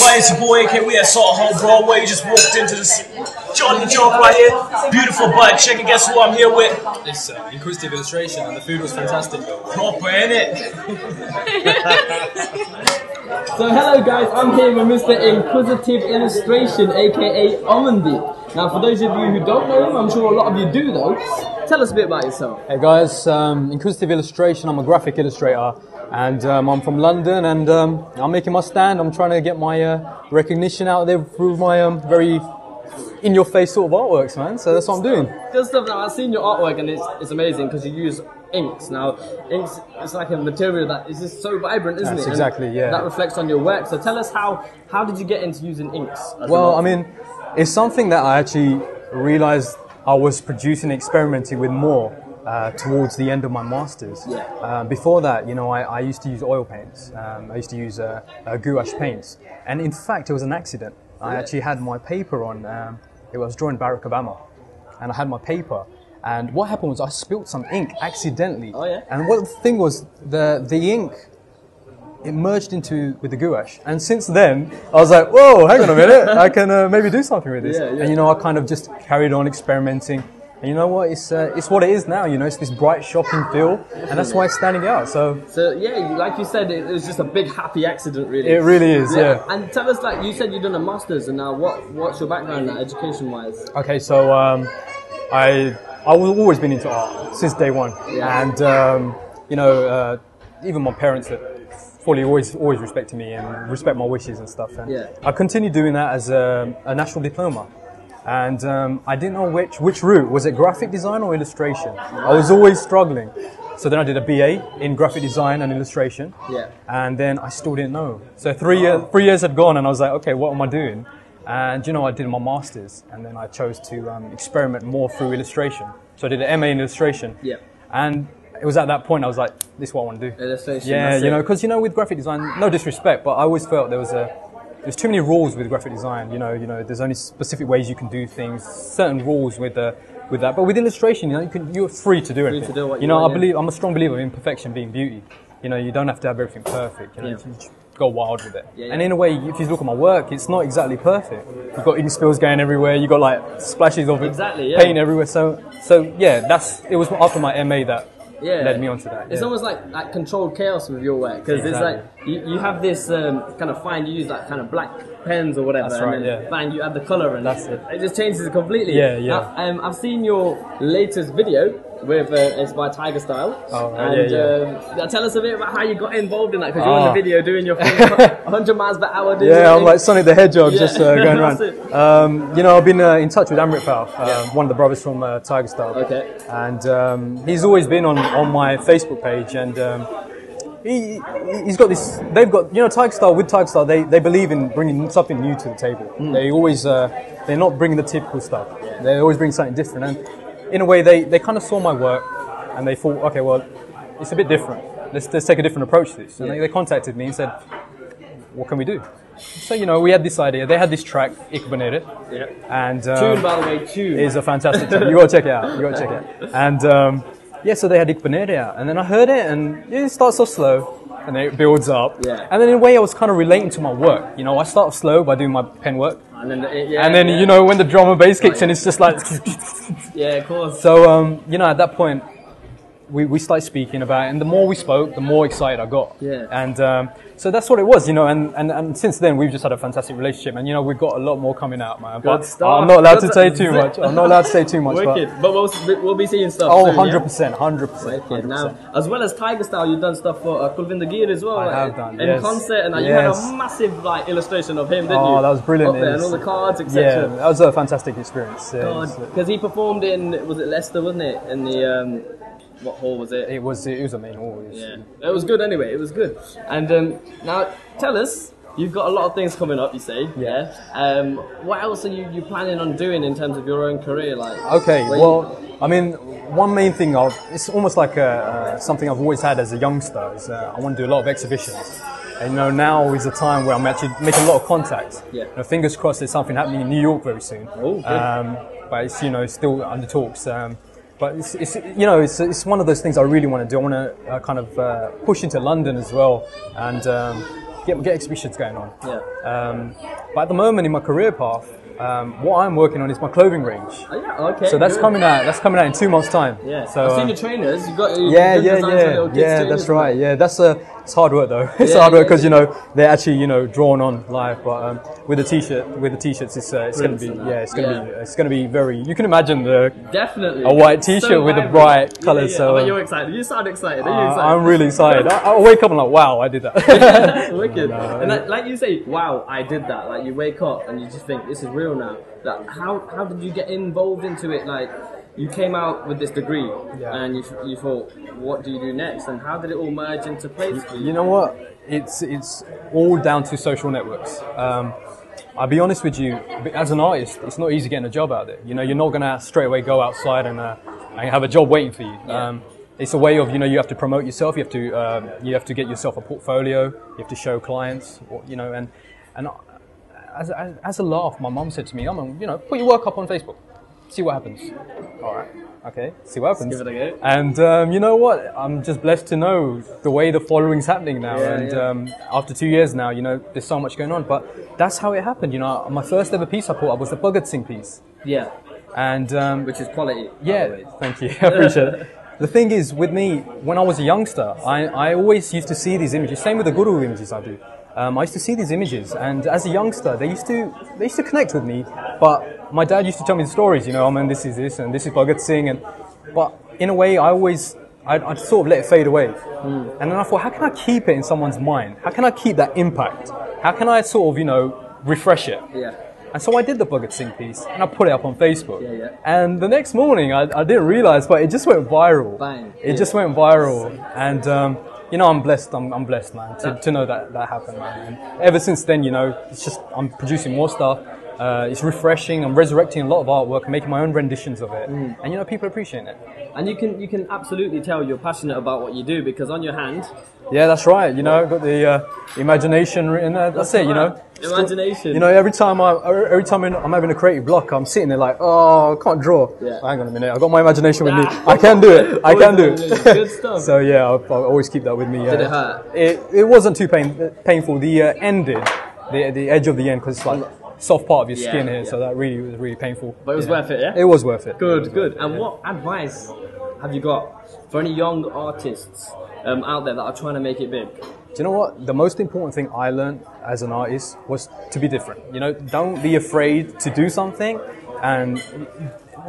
Right, it's your boy AK. We at Southall, Broadway. You just walked into this Chandni Chowk right here. Beautiful bud. Check and guess who I'm here with? It's Inquisitive Illustration, and the food was fantastic. Proper, innit? So hello guys, I'm here with Mr. Inquisitive Illustration, aka Amandeep. Now for those of you who don't know him, I'm sure a lot of you do though, tell us a bit about yourself. Hey guys, Inquisitive Illustration, I'm a graphic illustrator, and I'm from London, and I'm making my stand. I'm trying to get my recognition out there through my very in-your-face sort of artworks, man, so that's what I'm doing. Good stuff. Now I've seen your artwork and it's amazing because you use inks. Now inks, it's like a material that is just so vibrant, isn't it? That's exactly, yeah. That reflects on your work. So tell us how did you get into using inks? Well, I mean, it's something that I actually realized I was producing, experimenting with more towards the end of my masters. Yeah. Before that, you know, I used to use oil paints. I used to use gouache paints, and in fact, it was an accident. I actually had my paper on. It was drawing Barack Obama, and I had my paper. And what happened was I spilt some ink accidentally. Oh yeah. And what the thing was, the ink, it merged with the gouache. And since then, I was like, whoa, hang on a minute, I can maybe do something with this. Yeah, yeah. And you know, I kind of just carried on experimenting. And you know what? It's what it is now. You know, it's this bright, shocking feel, and that's why it's standing out. So yeah, like you said, it was just a big happy accident, really. It really is, yeah. And tell us, like you said, you've done a masters, and now what's your background, like, education-wise? Okay, so I've always been into art since day one, and you know, even my parents have fully always respected me and respect my wishes and stuff. And I continued doing that as a national diploma. And I didn't know which route. Was it graphic design or illustration? I was always struggling. So then I did a BA in graphic design and illustration. Yeah. And then I still didn't know. So three years had gone, and I was like, okay, what am I doing? And you know, I did my masters, and then I chose to experiment more through illustration. So I did an MA in illustration. Yeah. And it was at that point I was like, this is what I want to do. Illustration. Yeah, you know, because you know, with graphic design, no disrespect, but I always felt there's too many rules with graphic design. You know, there's only specific ways you can do things, certain rules with that. But with illustration, you know, you're free to do anything. Free to do what you know, want, I'm a strong believer in perfection being beauty. You know, you don't have to have everything perfect. You know, you just go wild with it. Yeah, yeah. And in a way, if you look at my work, it's not exactly perfect. You've got ink spills going everywhere. You've got like splashes of paint everywhere. So yeah, it was after my MA that led me onto that. It's almost like controlled chaos with your work, because it's like you have this kind of fine, you use like kind of black pens or whatever, That's right, and then bang, you add the colour, and it just changes it completely. Yeah. Now, I've seen your latest video with it's by Tiger Style. Oh, and tell us a bit about how you got involved in that, because you're in the video doing your thing, 100 miles per hour. I'm like Sonic the Hedgehog, just going around. You know, I've been in touch with Amrit Pal, one of the brothers from Tiger Style. Okay. And he's always been on my Facebook page, and he's got this. They've got, you know, Tiger Style. With Tiger Style, they believe in bringing something new to the table. They always they're not bringing the typical stuff. They always bring something different. And in a way, they kind of saw my work, and they thought, okay, well, it's a bit different. Let's take a different approach to this. And they contacted me and said, what can we do? So, you know, we had this idea. They had this track, Ik Beneden. Yeah. And tune, by the way, tune. Is a fantastic tune. You got to check it out. And so they had Ik Beneden out. And then I heard it, and it starts off slow, and then it builds up. Yeah. And then in a way, I was kind of relating to my work. You know, I start off slow by doing my pen work. And then, you know, when the drum and bass kicks in, it's just like... yeah, of course. So, you know, at that point, we started speaking about it, and the more we spoke, the more excited I got. Yeah. And so that's what it was, you know, and since then we've just had a fantastic relationship, and you know, we've got a lot more coming out, man. But I'm not allowed to say too much. I'm not allowed to say too much. Wicked. But we'll be seeing stuff soon, 100%. Now, as well as Tiger Style, you've done stuff for Kulvinder Gill as well. I have done, in concert, and you had a massive like illustration of him, didn't you? Oh, that was brilliant. Up there, and all the cards, etc. Yeah, that was a fantastic experience. Because he performed was it Leicester, wasn't it? In the what hall was it? It was a main hall. Yeah, it was good anyway. It was good. And now tell us, you've got a lot of things coming up. You say, what else are you planning on doing in terms of your own career? Like, okay, well, I mean, one main thing it's almost like something I've always had as a youngster is I want to do a lot of exhibitions. And you know, now is a time where I'm actually making a lot of contacts. Yeah. You know, fingers crossed, there's something happening in New York very soon. Oh, good. But it's, you know, still under talks. But it's one of those things I really want to do. I want to kind of push into London as well, and get exhibitions going on. Yeah. But at the moment in my career path, what I'm working on is my clothing range. Oh, yeah, okay. So that's good. coming out. That's coming out in 2 months' time. Yeah. So I've seen your trainers. You've got yeah, trainers, that's right. Yeah, that's it's hard work though. It's hard work because they're actually drawn on live. But with the t-shirts, it's gonna be it's gonna be very. You can imagine definitely a white t-shirt with a bright colour. Yeah. So You're excited. You sound excited. Are you excited? I'm really excited. I wake up and I'm like, wow, I did that. Wicked. And like you say, wow, I did that. Like you wake up and you just think this is real now. Like, how did you get involved into it? Like you came out with this degree and you thought, what do you do next? And how did it all merge into place for you? You know what? It's all down to social networks. I'll be honest with you, as an artist, it's not easy getting a job out there. You're not gonna straight away go outside and have a job waiting for you. Yeah. It's a way of you have to promote yourself. You have to get yourself a portfolio. You have to show clients, and as a laugh, my mum said to me, put your work up on Facebook, see what happens. All right, okay, see what happens. Give it a go. And you know what? I'm just blessed to know the way the following's happening now. After 2 years now, there's so much going on. But that's how it happened. My first ever piece I put up was the Bhagat Singh piece. Yeah. And which is quality. Yeah, thank you. I appreciate it. The thing is, with me, when I was a youngster, I always used to see these images. Same with the Guru images I do. I used to see these images, and as a youngster, they used to connect with me. But my dad used to tell me the stories. This is this, and this is Bhagat Singh, but in a way, I'd sort of let it fade away. And then I thought, how can I keep it in someone's mind? How can I keep that impact? How can I sort of refresh it? Yeah. And so I did the Bhagat Singh piece, and I put it up on Facebook. Yeah. And the next morning, I didn't realize, but it just went viral. Bang. It just went viral, and I'm blessed. I'm blessed, man, to know that happened, man. And ever since then, it's just I'm producing more stuff. It's refreshing. I'm resurrecting a lot of artwork and making my own renditions of it, and people appreciate it. And you can absolutely tell you're passionate about what you do because on your hand. Yeah, that's right. Got the imagination written there. That's it. Imagination. Every time I'm having a creative block, I'm sitting there like, oh, I can't draw. Yeah. Hang on a minute, I've got my imagination with me. I can do it. I can do it. Good stuff. So yeah, I'll always keep that with me. Did it hurt? It wasn't too painful. The ended, the edge of the end, because it's like soft part of your skin here, so that really was really painful. But it was worth it, yeah? It was worth it. Good. And what advice have you got for any young artists out there that are trying to make it big? Do you know what? The most important thing I learned as an artist was to be different. Don't be afraid to do something. And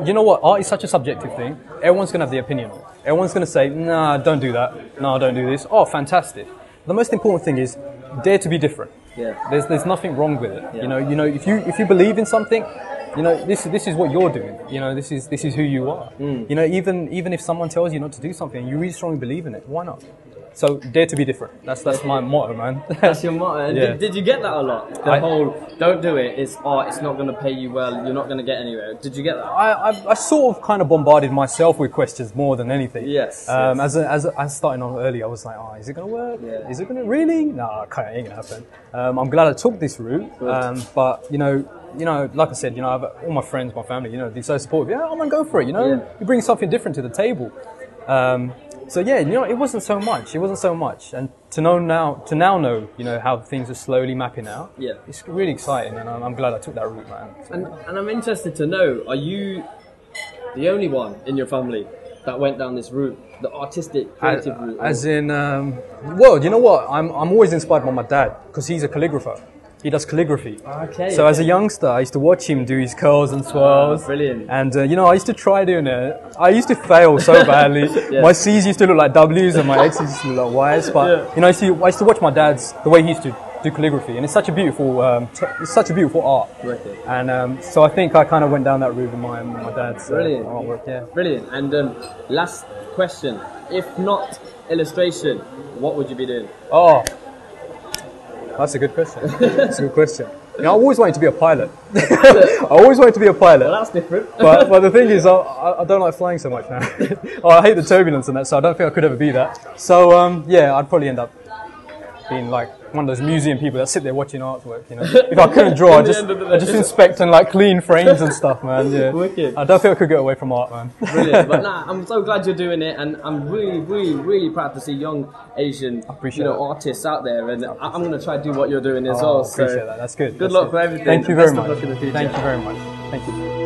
you know what? Art is such a subjective thing. Everyone's going to have the opinion. Everyone's going to say, nah, don't do that. No, don't do this. Oh, fantastic. The most important thing is dare to be different. Yeah. There's nothing wrong with it. Yeah. If you believe in something, this is what you're doing. This is who you are. Even if someone tells you not to do something, you really strongly believe in it. Why not? So dare to be different. That's my motto, man. That's your motto. Yeah. Did you get that a lot? The whole don't do it. It's not going to pay you well. You're not going to get anywhere. Did you get that? I sort of kind of bombarded myself with questions more than anything. Yes. As I starting on early, I was like, is it going to work? Yeah. Is it going to really? No, it ain't going to happen. I'm glad I took this route. But like I said, I have all my friends, my family, they're so supportive. Yeah, I'm gonna go for it. You bring something different to the table. So yeah, it wasn't so much. And to now know, how things are slowly mapping out. Yeah, it's really exciting, and I'm glad I took that route, man. And I'm interested to know, are you the only one in your family that went down this route, the artistic, creative route? As in, well, you know what? I'm always inspired by my dad because he's a calligrapher. He does calligraphy. Okay. So as a youngster, I used to watch him do his curls and swirls. Brilliant. And I used to try doing it. I used to fail so badly. Yeah. My C's used to look like W's and my X's used to look like Y's. But I used to watch my dad's the way he used to do calligraphy, and it's such a beautiful art. Wicked. And so I think I kind of went down that route with my dad's artwork. Yeah. Brilliant. And last question: if not illustration, what would you be doing? Oh. That's a good question. I always wanted to be a pilot. Well, that's different. but the thing is, I don't like flying so much now. I hate the turbulence and that, so I don't think I could ever be that. So, I'd probably end up being like one of those museum people that sit there watching artwork. You know, if I couldn't draw, I just inspect and like clean frames and stuff, man. Yeah, Wicked. I don't think I could get away from art, man. Brilliant. But nah, I'm so glad you're doing it, and I'm really, really, really proud to see young Asian, artists out there, and I'm gonna try to do what you're doing as well. I appreciate that. That's good. Good luck for everything. Thank you very Best of much. luck in the future. Thank you very much. Thank you.